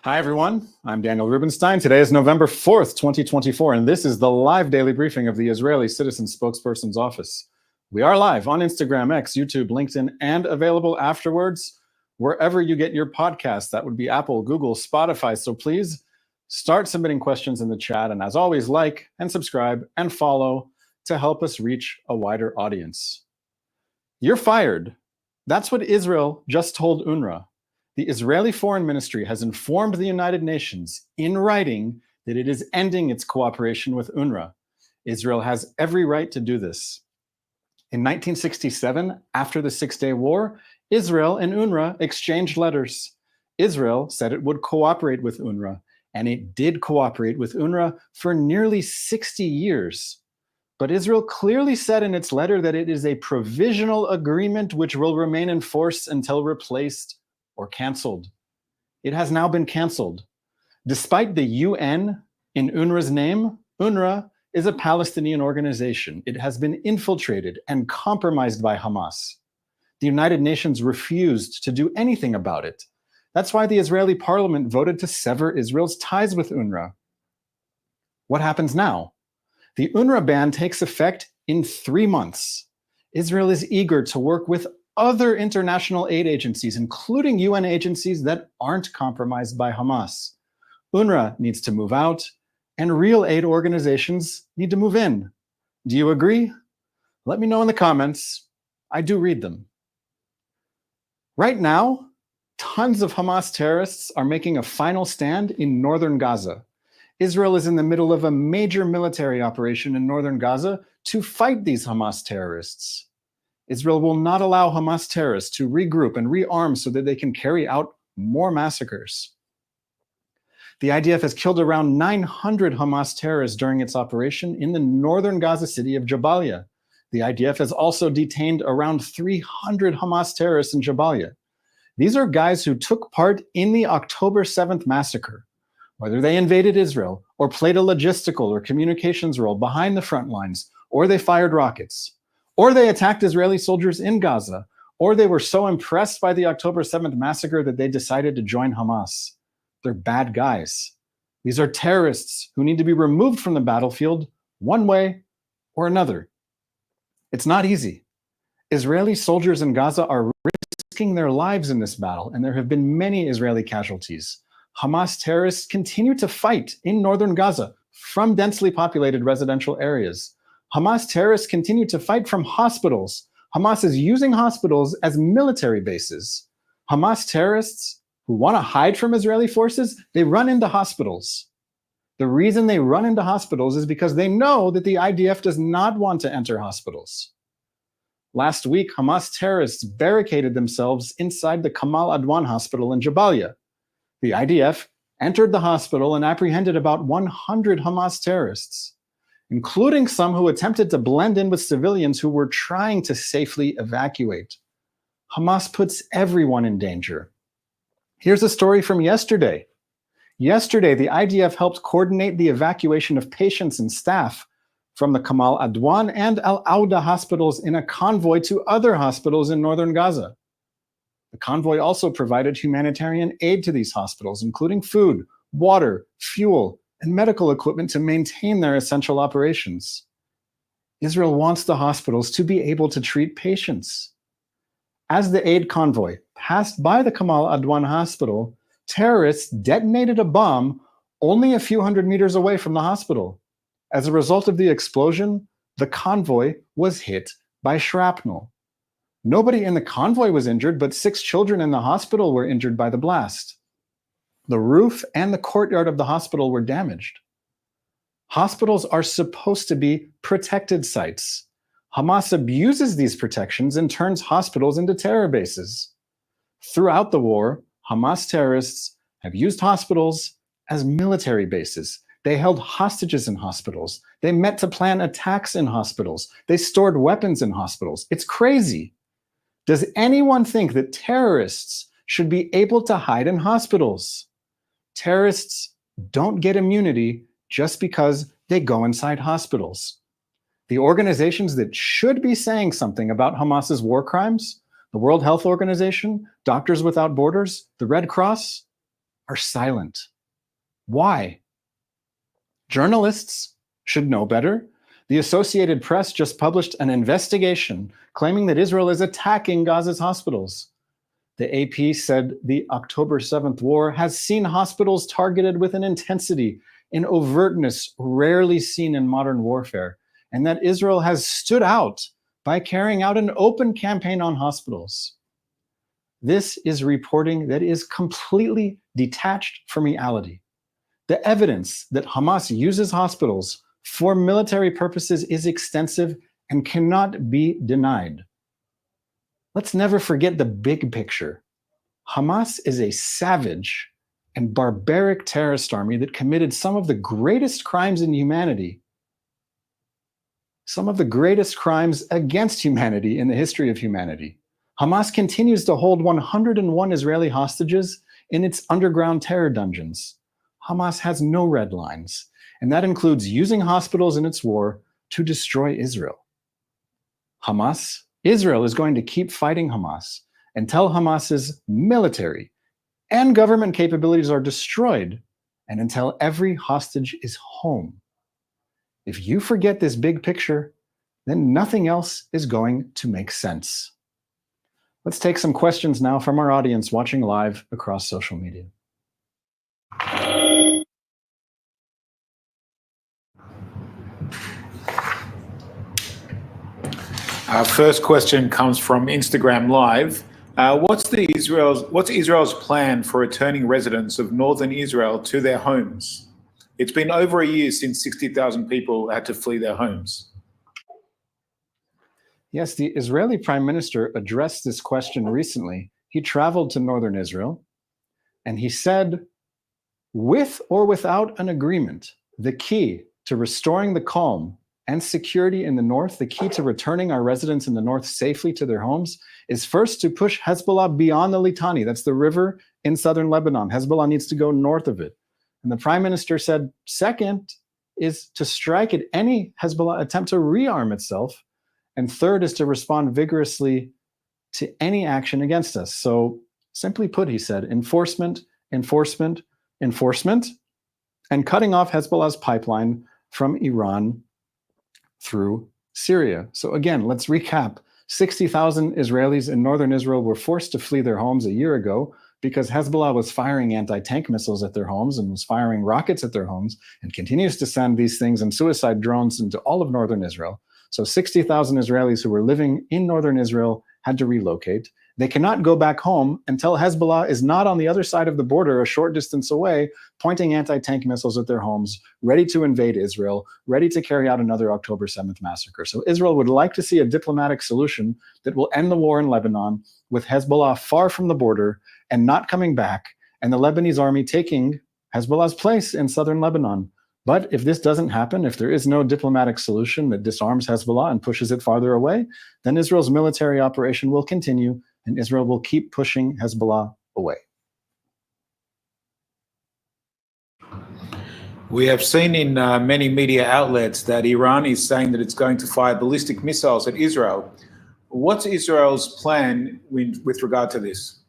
Hi, everyone. I'm Daniel Rubenstein. Today is November 4th, 2024, and this is the live daily briefing of the Israeli Citizen Spokesperson's Office. We are live on Instagram, X, YouTube, LinkedIn, and available afterwards wherever you get your podcasts. That would be Apple, Google, Spotify. So please start submitting questions in the chat. And as always, like and subscribe and follow to help us reach a wider audience. You're fired. That's what Israel just told UNRWA. The Israeli Foreign Ministry has informed the United Nations in writing that it is ending its cooperation with UNRWA. Israel has every right to do this. In 1967, after the Six-Day War, Israel and UNRWA exchanged letters. Israel said it would cooperate with UNRWA, and it did cooperate with UNRWA for nearly 60 years. But Israel clearly said in its letter that it is a provisional agreement which will remain in force until replaced or canceled. It has now been canceled. Despite the UN in UNRWA's name, UNRWA is a Palestinian organization. It has been infiltrated and compromised by Hamas. The United Nations refused to do anything about it. That's why the Israeli parliament voted to sever Israel's ties with UNRWA. What happens now? The UNRWA ban takes effect in 3 months. Israel is eager to work with other international aid agencies, including UN agencies that aren't compromised by Hamas. UNRWA needs to move out, and real aid organizations need to move in. Do you agree? Let me know in the comments. I do read them. Right now, tons of Hamas terrorists are making a final stand in northern Gaza. Israel is in the middle of a major military operation in northern Gaza to fight these Hamas terrorists. Israel will not allow Hamas terrorists to regroup and rearm so that they can carry out more massacres. The IDF has killed around 900 Hamas terrorists during its operation in the northern Gaza city of Jabalia. The IDF has also detained around 300 Hamas terrorists in Jabalia. These are guys who took part in the October 7th massacre. Whether they invaded Israel or played a logistical or communications role behind the front lines, or they fired rockets, or they attacked Israeli soldiers in Gaza, or they were so impressed by the October 7th massacre that they decided to join Hamas. They're bad guys. These are terrorists who need to be removed from the battlefield one way or another. It's not easy. Israeli soldiers in Gaza are risking their lives in this battle, and there have been many Israeli casualties. Hamas terrorists continue to fight in northern Gaza from densely populated residential areas. Hamas terrorists continue to fight from hospitals. Hamas is using hospitals as military bases. Hamas terrorists who want to hide from Israeli forces, they run into hospitals. The reason they run into hospitals is because they know that the IDF does not want to enter hospitals. Last week, Hamas terrorists barricaded themselves inside the Kamal Adwan hospital in Jabalia. The IDF entered the hospital and apprehended about 100 Hamas terrorists, including some who attempted to blend in with civilians who were trying to safely evacuate. Hamas puts everyone in danger. Here's a story from yesterday. Yesterday, the IDF helped coordinate the evacuation of patients and staff from the Kamal Adwan and Al-Auda hospitals in a convoy to other hospitals in northern Gaza. The convoy also provided humanitarian aid to these hospitals, including food, water, fuel, and medical equipment to maintain their essential operations. Israel wants the hospitals to be able to treat patients. As the aid convoy passed by the Kamal Adwan hospital, terrorists detonated a bomb only a few hundred meters away from the hospital. As a result of the explosion, the convoy was hit by shrapnel. Nobody in the convoy was injured, but 6 children in the hospital were injured by the blast. The roof and the courtyard of the hospital were damaged. Hospitals are supposed to be protected sites. Hamas abuses these protections and turns hospitals into terror bases. Throughout the war, Hamas terrorists have used hospitals as military bases. They held hostages in hospitals. They met to plan attacks in hospitals. They stored weapons in hospitals. It's crazy. Does anyone think that terrorists should be able to hide in hospitals? Terrorists don't get immunity just because they go inside hospitals. The organizations that should be saying something about Hamas's war crimes, the World Health Organization, Doctors Without Borders, the Red Cross, are silent. Why? Journalists should know better. The Associated Press just published an investigation claiming that Israel is attacking Gaza's hospitals. The AP said the October 7th war has seen hospitals targeted with an intensity and overtness rarely seen in modern warfare, and that Israel has stood out by carrying out an open campaign on hospitals. This is reporting that is completely detached from reality. The evidence that Hamas uses hospitals for military purposes is extensive and cannot be denied. Let's never forget the big picture. Hamas is a savage and barbaric terrorist army that committed some of the greatest crimes in humanity, some of the greatest crimes against humanity in the history of humanity. Hamas continues to hold 101 Israeli hostages in its underground terror dungeons. Hamas has no red lines, and that includes using hospitals in its war to destroy Israel. Israel is going to keep fighting Hamas until Hamas's military and government capabilities are destroyed and until every hostage is home. If you forget this big picture, then nothing else is going to make sense. Let's take some questions now from our audience watching live across social media. Our first question comes from Instagram Live. What's Israel's plan for returning residents of northern Israel to their homes? It's been over a year since 60,000 people had to flee their homes. Yes, the Israeli Prime Minister addressed this question recently. He traveled to northern Israel, and he said, with or without an agreement, the key to restoring the calm and security in the north, the key to returning our residents in the north safely to their homes, is first to push Hezbollah beyond the Litani. That's the river in southern Lebanon. Hezbollah needs to go north of it. And the prime minister said, second is to strike at any Hezbollah attempt to rearm itself. And third is to respond vigorously to any action against us. So simply put, he said, enforcement, enforcement, enforcement, and cutting off Hezbollah's pipeline from Iran through Syria. So again, let's recap. 60,000 Israelis in northern Israel were forced to flee their homes a year ago because Hezbollah was firing anti-tank missiles at their homes and was firing rockets at their homes and continues to send these things and suicide drones into all of northern Israel. So 60,000 Israelis who were living in northern Israel had to relocate. They cannot go back home until Hezbollah is not on the other side of the border, a short distance away, pointing anti-tank missiles at their homes, ready to invade Israel, ready to carry out another October 7th massacre. So Israel would like to see a diplomatic solution that will end the war in Lebanon with Hezbollah far from the border and not coming back, and the Lebanese army taking Hezbollah's place in southern Lebanon. But if this doesn't happen, if there is no diplomatic solution that disarms Hezbollah and pushes it farther away, then Israel's military operation will continue and Israel will keep pushing Hezbollah away. We have seen in many media outlets that Iran is saying that it's going to fire ballistic missiles at Israel. What's Israel's plan with regard to this?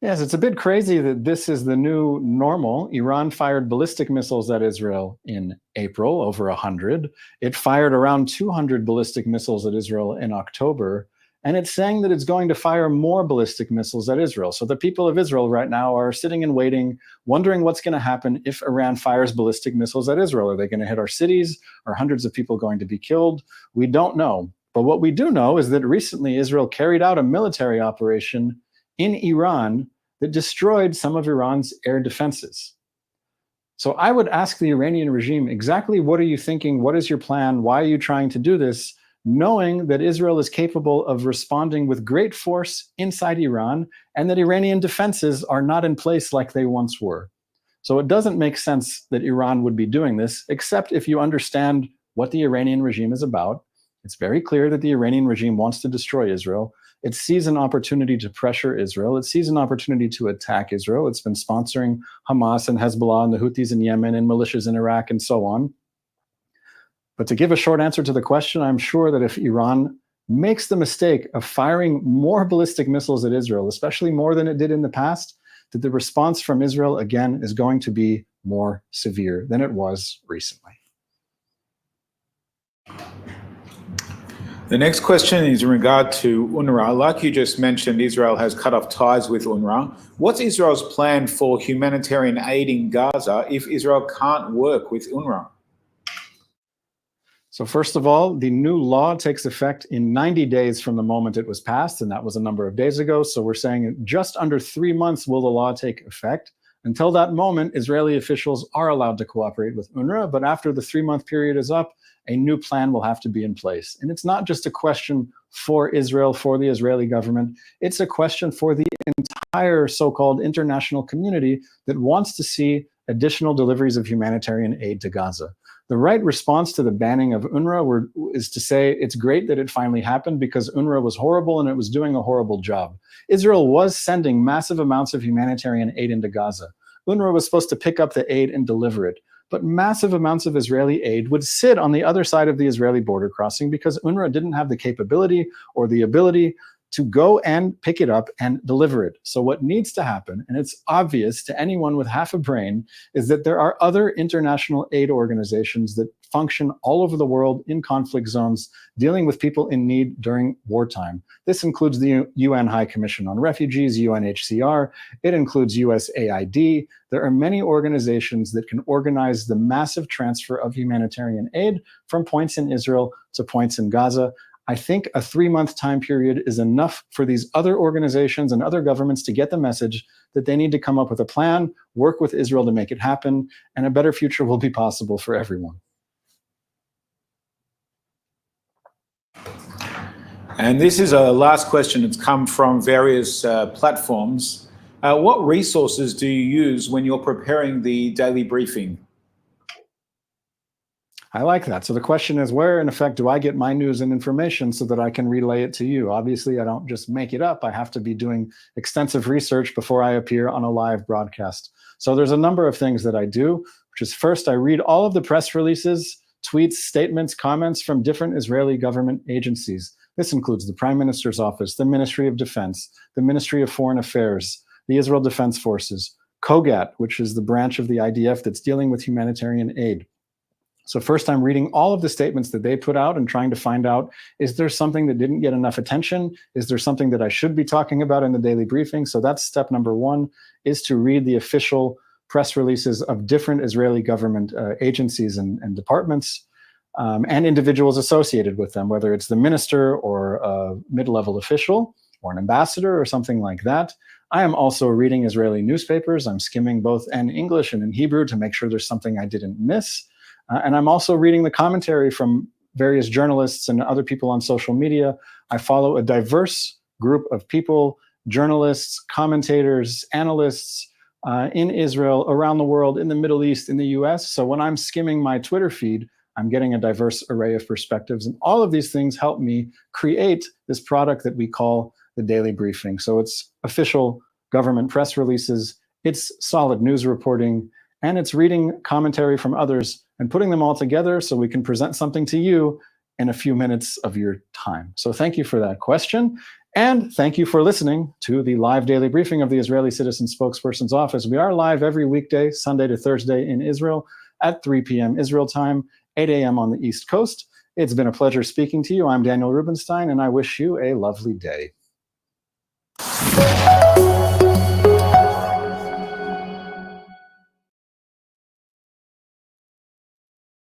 Yes, it's a bit crazy that this is the new normal. Iran fired ballistic missiles at Israel in April, over 100. It fired around 200 ballistic missiles at Israel in October. And it's saying that it's going to fire more ballistic missiles at Israel. So the people of Israel right now are sitting and waiting, wondering what's going to happen if Iran fires ballistic missiles at Israel. Are they going to hit our cities? Are hundreds of people going to be killed? We don't know. But what we do know is that recently Israel carried out a military operation in Iran that destroyed some of Iran's air defenses. So I would ask the Iranian regime, exactly what are you thinking? What is your plan? Why are you trying to do this? Knowing that Israel is capable of responding with great force inside Iran and that Iranian defenses are not in place like they once were. So it doesn't make sense that Iran would be doing this, except if you understand what the Iranian regime is about. It's very clear that the Iranian regime wants to destroy Israel. It sees an opportunity to pressure Israel. It sees an opportunity to attack Israel. It's been sponsoring Hamas and Hezbollah and the Houthis in Yemen and militias in Iraq and so on. But to give a short answer to the question, I'm sure that if Iran makes the mistake of firing more ballistic missiles at Israel, especially more than it did in the past, that the response from Israel, again, is going to be more severe than it was recently. The next question is in regard to UNRWA. Like you just mentioned, Israel has cut off ties with UNRWA. What's Israel's plan for humanitarian aid in Gaza if Israel can't work with UNRWA? So first of all, the new law takes effect in 90 days from the moment it was passed, and that was a number of days ago. So we're saying just under 3 months will the law take effect. Until that moment, Israeli officials are allowed to cooperate with UNRWA, but after the 3-month period is up, a new plan will have to be in place. And it's not just a question for Israel, for the Israeli government. It's a question for the entire so-called international community that wants to see additional deliveries of humanitarian aid to Gaza. The right response to the banning of UNRWA is to say it's great that it finally happened because UNRWA was horrible and it was doing a horrible job. Israel was sending massive amounts of humanitarian aid into Gaza. UNRWA was supposed to pick up the aid and deliver it. But massive amounts of Israeli aid would sit on the other side of the Israeli border crossing because UNRWA didn't have the capability or the ability to go and pick it up and deliver it. So what needs to happen, and it's obvious to anyone with half a brain, is that there are other international aid organizations that function all over the world in conflict zones, dealing with people in need during wartime. This includes the UN High Commission on Refugees, UNHCR. It includes USAID. There are many organizations that can organize the massive transfer of humanitarian aid from points in Israel to points in Gaza. I think a 3-month time period is enough for these other organizations and other governments to get the message that they need to come up with a plan, work with Israel to make it happen, and a better future will be possible for everyone. And this is a last question that's come from various platforms. What resources do you use when you're preparing the daily briefing? I like that. So the question is, where in effect do I get my news and information so that I can relay it to you? Obviously, I don't just make it up. I have to be doing extensive research before I appear on a live broadcast. So there's a number of things that I do, which is first, I read all of the press releases, tweets, statements, comments from different Israeli government agencies. This includes the Prime Minister's Office, the Ministry of Defense, the Ministry of Foreign Affairs, the Israel Defense Forces, COGAT, which is the branch of the IDF that's dealing with humanitarian aid. So first, I'm reading all of the statements that they put out and trying to find out, is there something that didn't get enough attention? Is there something that I should be talking about in the daily briefing? So that's step number one, is to read the official press releases of different Israeli government agencies and departments and individuals associated with them, whether it's the minister or a mid-level official or an ambassador or something like that. I am also reading Israeli newspapers. I'm skimming both in English and in Hebrew to make sure there's something I didn't miss. And I'm also reading the commentary from various journalists and other people on social media. I follow a diverse group of people, journalists, commentators, analysts in Israel, around the world, in the Middle East, in the US. So when I'm skimming my Twitter feed, I'm getting a diverse array of perspectives. And all of these things help me create this product that we call the daily briefing. So it's official government press releases, it's solid news reporting, and it's reading commentary from others and putting them all together so we can present something to you in a few minutes of your time. So thank you for that question. And thank you for listening to the live daily briefing of the Israeli Citizen Spokesperson's Office. We are live every weekday, Sunday to Thursday in Israel at 3 p.m. Israel time, 8 a.m. on the East Coast. It's been a pleasure speaking to you. I'm Daniel Rubenstein, and I wish you a lovely day.